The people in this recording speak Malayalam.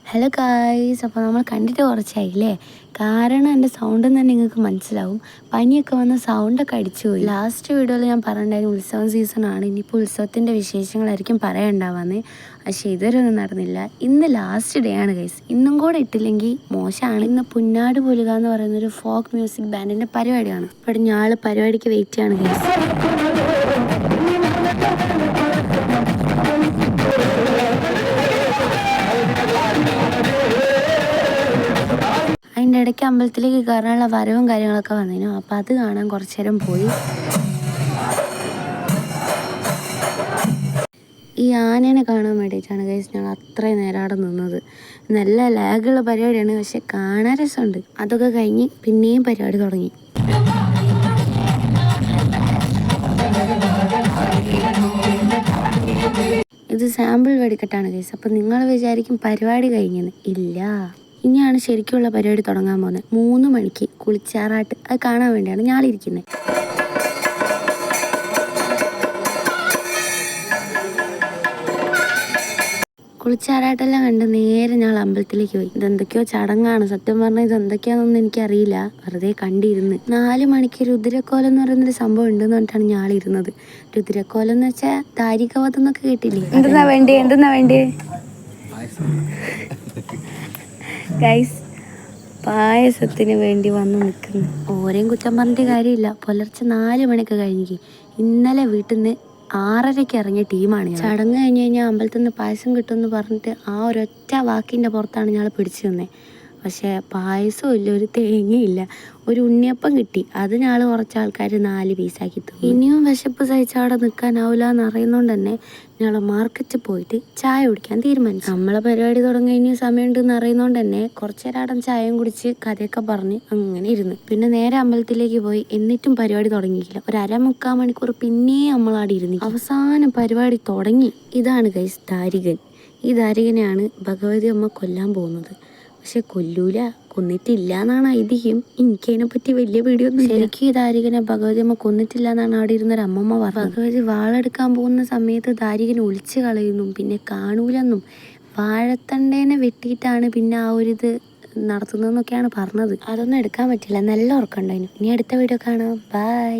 ഹലോ ഗായ്സ്, അപ്പോൾ നമ്മൾ കണ്ടിട്ട് കുറച്ചായില്ലേ. കാരണം എൻ്റെ സൗണ്ടിൽ നിന്ന് തന്നെ നിങ്ങൾക്ക് മനസ്സിലാവും. പനിയൊക്കെ വന്ന് സൗണ്ടൊക്കെ അടിച്ചു പോയി. ലാസ്റ്റ് വീഡിയോയിൽ ഞാൻ പറഞ്ഞിട്ടുണ്ടായിരുന്നു ഉത്സവം സീസണാണ്, ഇനിയിപ്പോൾ ഉത്സവത്തിൻ്റെ വിശേഷങ്ങളായിരിക്കും പറയണ്ടാവാന്ന്. പക്ഷേ ഇതുവരെ ഒന്നും നടന്നില്ല. ഇന്ന് ലാസ്റ്റ് ഡേ ആണ് ഗൈസ്. ഇന്നും കൂടെ ഇട്ടില്ലെങ്കിൽ മോശമാണ്. ഇന്ന് പുന്നാട് പുലുക എന്ന് പറയുന്നൊരു ഫോക്ക് മ്യൂസിക് ബാൻഡിൻ്റെ പരിപാടിയാണ്. അപ്പോൾ ഞാൻ പരിപാടിക്ക് വെയിറ്റ് ചെയ്യാണ് ഗൈസ്. അതിൻ്റെ ഇടയ്ക്ക് അമ്പലത്തിലേക്ക് കയറാനുള്ള വരവും കാര്യങ്ങളൊക്കെ വന്നിരുന്നു. അപ്പോൾ അത് കാണാൻ കുറച്ച് നേരം പോയി. ഈ ആനേനെ കാണാൻ വേണ്ടിയിട്ടാണ് ഗൈസ് ഞങ്ങൾ അത്രയും നേരം അവിടെ നിന്നത്. നല്ല ലാഗുള്ള പരിപാടിയാണ്, പക്ഷെ കാണാൻ രസമുണ്ട്. അതൊക്കെ കഴിഞ്ഞ് പിന്നെയും പരിപാടി തുടങ്ങി. ഇത് സാമ്പിൾ വെടിക്കെട്ടാണ് ഗൈസ്. അപ്പം നിങ്ങൾ വിചാരിക്കും പരിപാടി കഴിഞ്ഞെന്ന്. ഇല്ല, ഇനിയാണ് ശരിക്കുള്ള പരിപാടി തുടങ്ങാൻ പോകുന്നത്. 3 മണിക്ക് കുളിച്ചാറാട്ട്. അത് കാണാൻ വേണ്ടിയാണ് ഞാളിരിക്കുന്നത്. കുളിച്ചാറാട്ടെല്ലാം കണ്ട് നേരെ ഞങ്ങൾ അമ്പലത്തിലേക്ക് പോയി. ഇതെന്തൊക്കെയോ ചടങ്ങാണ്, സത്യം പറഞ്ഞാൽ ഇതെന്തൊക്കെയാണെന്നൊന്നും എനിക്കറിയില്ല. വെറുതെ കണ്ടിരുന്ന് 4 മണിക്ക് രുദ്രക്കോലം എന്ന് പറയുന്നൊരു സംഭവം ഉണ്ടെന്ന് പറഞ്ഞിട്ടാണ് ഞാളിരുന്നത്. രുദ്രക്കോലം എന്ന് വെച്ചാൽ താരികവധം എന്നൊക്കെ കേട്ടില്ലേ? എന്തെന്നാ വേണ്ടേ ഗൈസ്, പായസത്തിന് വേണ്ടി വന്ന് നിൽക്കുന്നു. ഓരേയും കുറ്റം പറഞ്ഞിട്ട് കാര്യമില്ല. പുലർച്ചെ 4 മണിക്ക് കഴിഞ്ഞിരിക്കും. ഇന്നലെ വീട്ടിൽ നിന്ന് 6:30-ക്ക് ഇറങ്ങിയ ടീമാണ് ഞാൻ. ചടങ്ങ് കഴിഞ്ഞ് കഴിഞ്ഞാൽ അമ്പലത്തിൽ നിന്ന് പായസം കിട്ടുമെന്ന് പറഞ്ഞിട്ട് ആ ഒരൊറ്റ വാക്കിൻ്റെ പുറത്താണ് ഞങ്ങൾ പിടിച്ചു നിന്നത്. പക്ഷേ പായസവും ഇല്ല, ഒരു തേങ്ങയില്ല. ഒരു ഉണ്ണിയപ്പം കിട്ടി, അത് ഞങ്ങൾ കുറച്ച് ആൾക്കാർ 4 പീസാക്കി തന്നു. ഇനിയും വിശപ്പ് സഹിച്ച് അവിടെ നിൽക്കാനാവില്ല എന്ന് അറിയുന്നതുകൊണ്ട് തന്നെ ഞങ്ങൾ മാർക്കറ്റിൽ പോയിട്ട് ചായ കുടിക്കാൻ തീരുമാനിച്ചു. നമ്മളെ പരിപാടി തുടങ്ങി ഇനിയും സമയമുണ്ടെന്ന് അറിയുന്നതുകൊണ്ട് തന്നെ കുറച്ച് നേരം ചായയും കുടിച്ച് കഥയൊക്കെ പറഞ്ഞ് അങ്ങനെ ഇരുന്ന് പിന്നെ നേരെ അമ്പലത്തിലേക്ക് പോയി. എന്നിട്ടും പരിപാടി തുടങ്ങിയില്ല. ഒരു 1/4 മണിക്കൂർ പിന്നെയും നമ്മളവിടെ ഇരുന്നു. അവസാനം പരിപാടി തുടങ്ങി. ഇതാണ് ഗൈസ് ദാരികൻ. ഈ ദാരികനെയാണ് ഭഗവതി അമ്മ കൊല്ലാൻ പോകുന്നത്. പക്ഷെ കൊന്നിട്ടില്ല എന്നാണ് ഐതിഹ്യം. എനിക്കതിനെപ്പറ്റി വലിയ വീഡിയോ ശരിക്കും ഈ ദാരികനെ ഭഗവതി അമ്മ കൊന്നിട്ടില്ല എന്നാണ് അവിടെ ഇരുന്നൊരു അമ്മമ്മ പറഞ്ഞത്. ഭഗവതി വാളെടുക്കാൻ പോകുന്ന സമയത്ത് ദാരികനെ ഒളിച്ചു കളയുന്നും പിന്നെ കാണൂലെന്നും വാഴത്തണ്ടേനെ വെട്ടിയിട്ടാണ് പിന്നെ ആ ഒരു ഇത് നടത്തുന്നതെന്നൊക്കെയാണ് പറഞ്ഞത്. അതൊന്നും എടുക്കാൻ പറ്റില്ല. നല്ല ഉറക്കമുണ്ടായിരുന്നു. ഇനി അടുത്ത വീഡിയോ കാണാം. ബൈ.